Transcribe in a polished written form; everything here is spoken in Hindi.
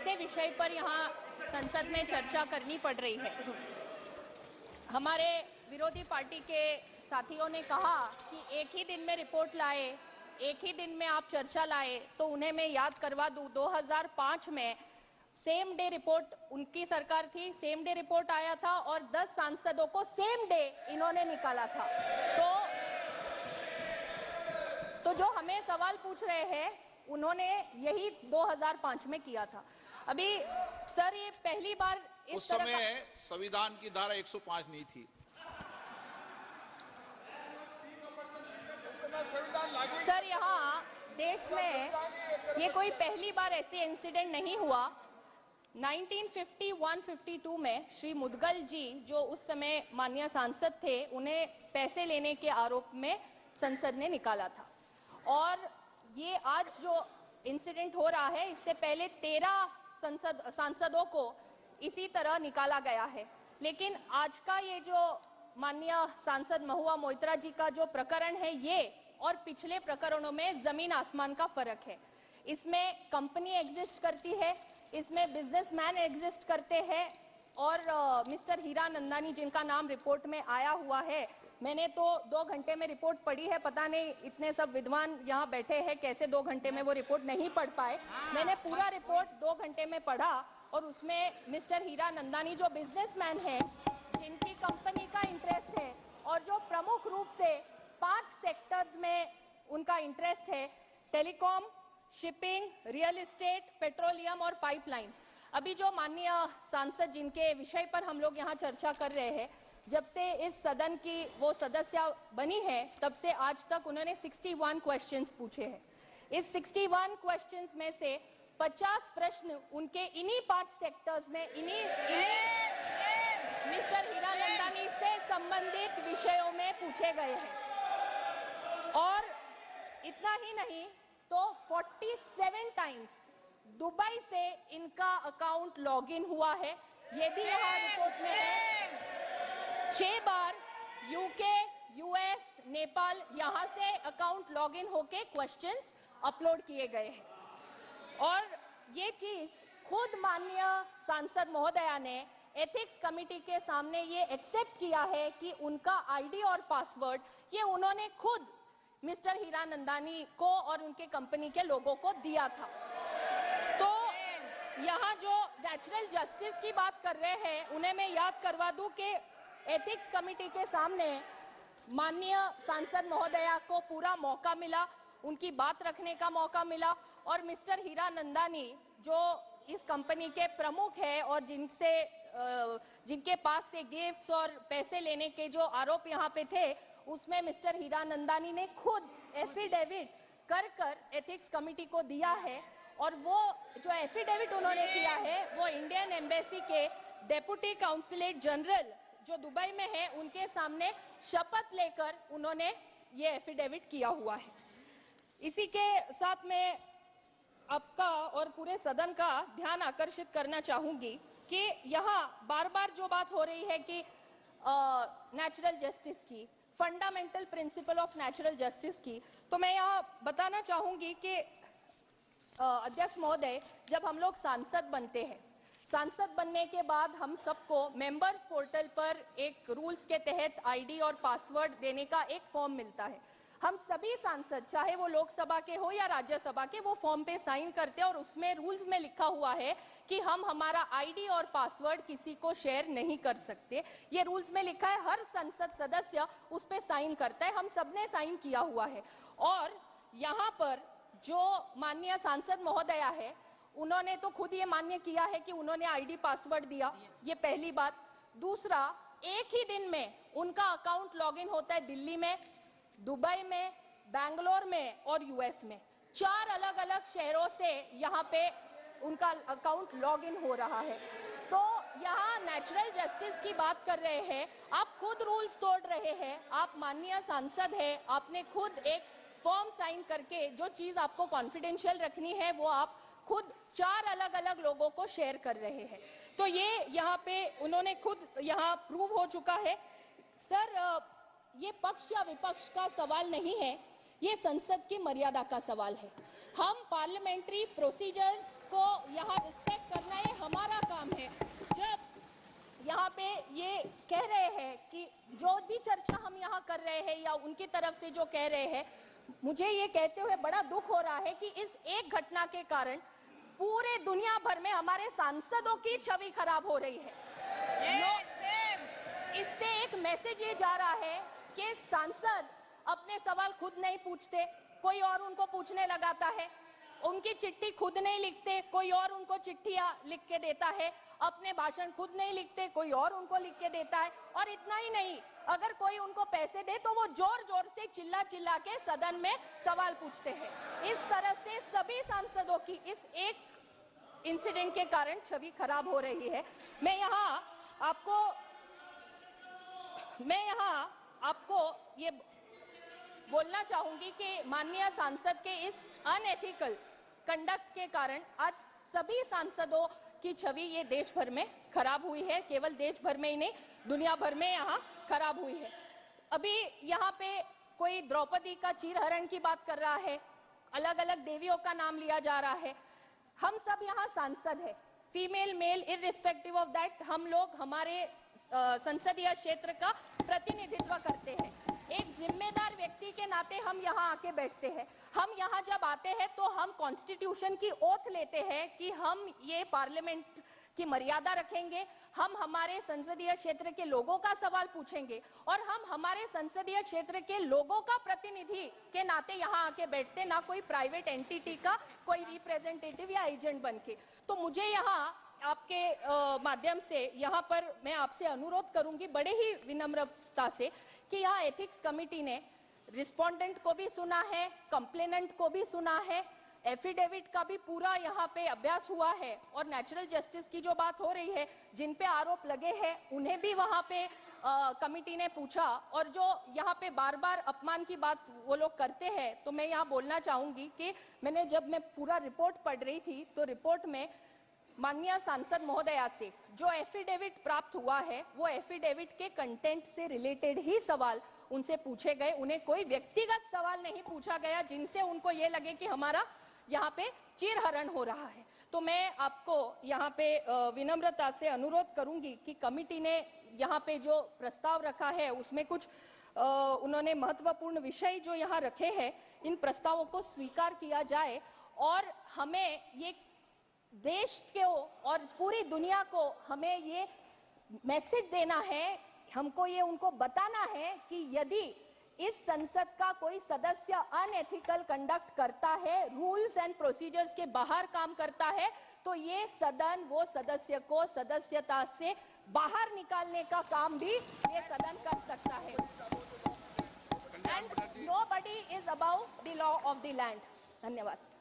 ऐसे विषय पर यहाँ संसद में चर्चा करनी पड़ रही है। हमारे विरोधी पार्टी के साथियों ने कहा कि एक ही दिन में रिपोर्ट लाए, एक ही दिन में आप चर्चा लाए, तो उन्हें मैं याद करवा दूं 2005 में सेम डे रिपोर्ट उनकी सरकार थी, सेम डे रिपोर्ट आया था और 10 सांसदों को सेम डे इन्होंने निकाला था। तो जो हमें सवाल पूछ रहे हैं उन्होंने यही 2005 में किया था। अभी सर ये पहली बार उस समय संविधान की धारा 105 नहीं थी। सर यहाँ देश में ये कोई पहली बार ऐसे इंसिडेंट नहीं हुआ। 1951-52 में श्री मुदगल जी जो उस समय माननीय सांसद थे, उन्हें पैसे लेने के आरोप में संसद ने निकाला था। और ये आज जो इंसिडेंट हो रहा है, इससे पहले 13 सांसदों को इसी तरह निकाला गया है। लेकिन आज का ये जो माननीय सांसद महुआ मोइत्रा जी का जो प्रकरण है, ये और पिछले प्रकरणों में जमीन आसमान का फर्क है। इसमें कंपनी एग्जिस्ट करती है, इसमें बिजनेसमैन एग्जिस्ट करते हैं और मिस्टर हीरानंदानी जिनका नाम रिपोर्ट में आया हुआ है, मैंने तो 2 घंटे में रिपोर्ट पढ़ी है। पता नहीं इतने सब विद्वान यहाँ बैठे हैं कैसे 2 घंटे में वो रिपोर्ट नहीं पढ़ पाए। मैंने पूरा रिपोर्ट 2 घंटे में पढ़ा और उसमें मिस्टर हीरानंदानी जो बिजनेसमैन है, जिनकी कंपनी का इंटरेस्ट है और जो प्रमुख रूप से 5 सेक्टर्स में उनका इंटरेस्ट है, telecom, shipping, real estate, petroleum और पाइपलाइन। अभी जो माननीय सांसद जिनके विषय पर हम लोग यहाँ चर्चा कर रहे हैं, जब से इस सदन की वो सदस्य बनी है तब से आज तक उन्होंने 61 क्वेश्चंस पूछे हैं। इस 61 क्वेश्चंस में से 50 प्रश्न उनके इन्हीं 5 सेक्टर्स में इन्हीं मिस्टर हीरानंदानी से संबंधित विषयों में पूछे गए हैं। और इतना ही नहीं तो 47 टाइम्स दुबई से इनका अकाउंट लॉगिन हुआ है, ये भी यहाँ रिपोर्ट में है। 6 बार यूके, यूएस, नेपाल यहाँ से अकाउंट लॉगिन होके क्वेश्चंस अपलोड किए गए हैं। और ये चीज खुद माननीय सांसद महोदया ने एथिक्स कमेटी के सामने ये एक्सेप्ट किया है कि उनका आईडी और पासवर्ड ये उन्होंने खुद मिस्टर हीरानंदानी को और उनके कंपनी के लोगों को दिया था। तो यहाँ जो नेचुरल जस्टिस की बात कर रहे हैं, उन्हें मैं याद करवा दूं कि एथिक्स कमेटी के सामने माननीय सांसद महोदया को पूरा मौका मिला, उनकी बात रखने का मौका मिला और मिस्टर हीरानंदानी जो इस कंपनी के प्रमुख है और जिनके पास से गिफ्ट्स और पैसे लेने के जो आरोप यहाँ पे थे, उसमें मिस्टर हीरानंदानी ने खुद एफिडेविट कर एथिक्स कमेटी को दिया है। और वो जो एफिडेविट उन्होंने किया है वो इंडियन एम्बेसी के डेप्यूटी काउंसलेट जनरल जो दुबई में है, उनके सामने शपथ लेकर उन्होंने ये एफिडेविट किया हुआ है। इसी के साथ मैं आपका और पूरे सदन का ध्यान आकर्षित करना चाहूंगी कि यहाँ बार बार जो बात हो रही है कि नेचुरल जस्टिस की, fundamental principle of natural justice की, तो मैं यहाँ बताना चाहूंगी कि अध्यक्ष महोदय, जब हम लोग सांसद बनते हैं, सांसद बनने के बाद हम सबको मेंबर्स पोर्टल पर एक रूल्स के तहत आईडी और पासवर्ड देने का एक फॉर्म मिलता है। हम सभी सांसद, चाहे वो लोकसभा के हो या राज्यसभा के, वो फॉर्म पे साइन करते हैं और उसमें रूल्स में लिखा हुआ है कि हम हमारा आईडी और पासवर्ड किसी को शेयर नहीं कर सकते। ये रूल्स में लिखा है, हर संसद सदस्य उस पे साइन करता है, हम सबने साइन किया हुआ है। और यहाँ पर जो माननीय सांसद महोदया है, उन्होंने तो खुद ये मान्य किया है कि उन्होंने आईडी पासवर्ड दिया, ये पहली बात। दूसरा, एक ही दिन में उनका अकाउंट लॉगिन होता है दिल्ली में, दुबई में, बैंगलोर में और यूएस में। 4 अलग अलग शहरों से यहाँ पे उनका अकाउंट लॉगिन हो रहा है। तो यहाँ नेचुरल जस्टिस की बात कर रहे हैं, आप खुद रूल्स तोड़ रहे हैं। आप माननीय सांसद है, आपने खुद एक फॉर्म साइन करके जो चीज आपको कॉन्फिडेंशियल रखनी है वो आप खुद 4 अलग अलग लोगों को शेयर कर रहे हैं। तो ये यहाँ पे उन्होंने खुद यहाँ प्रूव हो चुका है। सर, ये पक्ष या विपक्ष का सवाल नहीं है, ये संसद की मर्यादा का सवाल है। हम पार्लियामेंट्री प्रोसीजर्स को यहाँ रिस्पेक्ट कर रहे हैं या उनकी तरफ से जो कह रहे हैं, मुझे ये कहते हुए बड़ा दुख हो रहा है कि इस एक घटना के कारण पूरे दुनिया भर में हमारे सांसदों की छवि खराब हो रही है। इससे एक मैसेज ये जा रहा है कि सांसद अपने सवाल खुद नहीं पूछते, कोई और उनको पूछने लगाता है, उनकी चिट्ठी खुद नहीं लिखते, कोई और उनको चिट्ठियां लिख के देता है, अपने भाषण खुद नहीं लिखते, कोई और उनको लिख के देता है। और इतना ही नहीं, अगर कोई उनको पैसे दे तो वो जोर जोर से चिल्ला चिल्ला के सदन में सवाल पूछते हैं। इस तरह से सभी सांसदों की इस एक इंसिडेंट के कारण छवि खराब हो रही है। मैं यहाँ आपको ये बोलना चाहूंगी कि माननीय सांसद के इस अनएथिकल कंडक्ट के कारण आज सभी सांसदों की छवि ये देश भर में खराब हुई है। केवल देश भर में ही नहीं, दुनिया भर में यहाँ खराब हुई है। अभी यहाँ पे कोई द्रौपदी का चीरहरण की बात कर रहा है, अलग अलग देवियों का नाम लिया जा रहा है। हम सब यहाँ सांसद है, female male irrespective of that, हम लोग हमारे संसदीय क्षेत्र का प्रतिनिधित्व करते हैं। एक जिम्मेदार व्यक्ति के नाते हम यहाँ आके बैठते हैं। हम यहाँ जब आते हैं तो हम कॉन्स्टिट्यूशन की ओथ लेते हैं कि हम ये पार्लियामेंट की मर्यादा रखेंगे, हम हमारे संसदीय क्षेत्र के लोगों का सवाल पूछेंगे और हम हमारे संसदीय क्षेत्र के लोगों का प्रतिनिधि के नाते यहाँ आके बैठते, ना कोई प्राइवेट एंटिटी का कोई रिप्रेजेंटेटिव या एजेंट बनके। तो मुझे यहाँ आपके माध्यम से यहाँ पर मैं आपसे अनुरोध करूंगी बड़े ही विनम्रता से कि यहाँ एथिक्स कमेटी ने रिस्पोंडेंट को भी सुना है, कंप्लेनेंट को भी सुना है, एफिडेविट का भी पूरा यहाँ पे अभ्यास हुआ है और नेचुरल जस्टिस की जो बात हो रही है, जिन पे आरोप लगे हैं उन्हें भी वहाँ पे कमेटी ने पूछा। और जो यहाँ पे बार बार अपमान की बात वो लोग करते हैं, तो मैं यहाँ बोलना चाहूंगी कि जब मैं पूरा रिपोर्ट पढ़ रही थी तो रिपोर्ट में माननीय सांसद महोदया से जो एफिडेविट प्राप्त हुआ है, वो एफिडेविट के कंटेंट से रिलेटेड ही सवाल उनसे पूछे गए। उन्हें कोई व्यक्तिगत सवाल नहीं पूछा गया जिनसे उनको ये लगे कि हमारा यहाँ पे चीरहरण हो रहा है। तो मैं आपको यहाँ पे विनम्रता से अनुरोध करूंगी कि कमिटी ने यहाँ पे जो प्रस्ताव रखा है उसमें कुछ उन्होंने महत्वपूर्ण विषय जो यहाँ रखे हैं, इन प्रस्तावों को स्वीकार किया जाए और हमें ये देश को और पूरी दुनिया को हमें ये मैसेज देना है, हमको ये उनको बताना है कि यदि इस संसद का कोई सदस्य अनएथिकल कंडक्ट करता है, रूल्स एंड प्रोसीजर्स के बाहर काम करता है, तो ये सदन वो सदस्य को सदस्यता से बाहर निकालने का काम भी ये सदन कर सकता है। And nobody is about the law of the land. धन्यवाद।